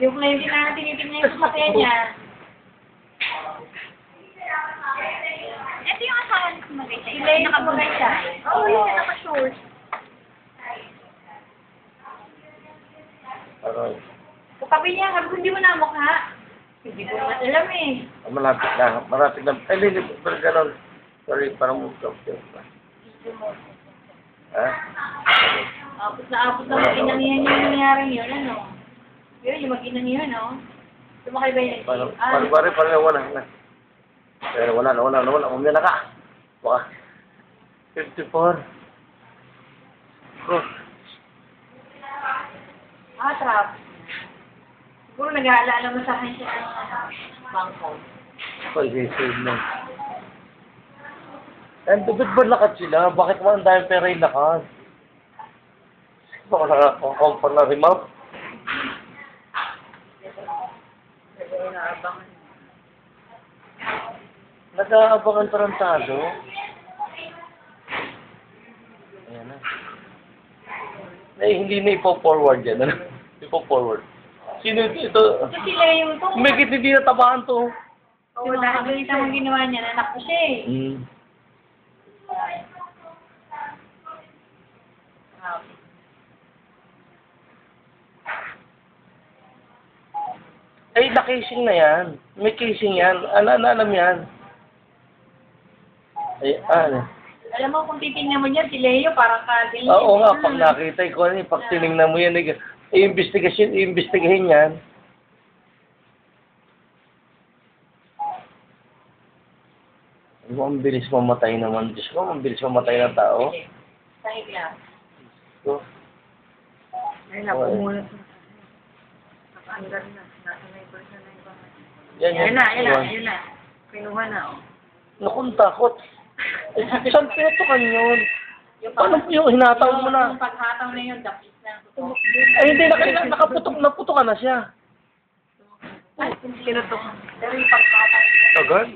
Yung client na tinitingnan yung sasakyan niya. Ito yung asawa ni Sumagay siya. Sila yung nakabunay siya. Oo, yun, naka-short. Aroy. Katabi niya, sabi ko, hindi mo na mukha. Hindi ko naman alam eh. Malapit na. Malapit na. Ay, hindi. Pero gano'n. Sorry, parang move up. Ha? Apot na mag-inang yan yung nangyari yun, ano? Yun, yung mag-inang yun, no? Sumakay ba yun? Parang wala na. Pero wala na. Umya na ka. Baka. 54. Oh. Trap. Siguro nag-aalala mo sa akin siya ng bangko. Pag-isip na. And ba't ba lakad sila? Bakit mo ang dahil pera yung lakad? Baka nakakakumpar na rin, ma'am. Nag-aabangan tarantado. Ayan na. Ay, hindi na ipo-forward yan. Ano? Ipo-forward. Sino ito? Ito sila yung to. Umikit hindi natabahan to. Oo, nakakita mong ginawa niya, anak ko siya eh. Ay, na-casing na yan. May casing yan. Alam yan. Ay, Alam mo, kung titingnan mo niya, si Leo parang kagay. Oo nga, pag nakita ko, pag tinignan mo yan, i-investigahin yan. Ang bilis mamatay naman. Diyos ko, ang bilis mamatay ng tao. Sahig lang. So, Ay, naku muna. Nakaandar na. Nasa may version na iba. yan. Yun na. Pinuha na, oh. Naku, ang takot. Saan pinutukan yun? Paano yung hinataw mo na? Yung paghataw na yun, dapis na. Ay, hindi, naputukan na siya. Ay, pinutok. Pero yung paghataw. Tagal?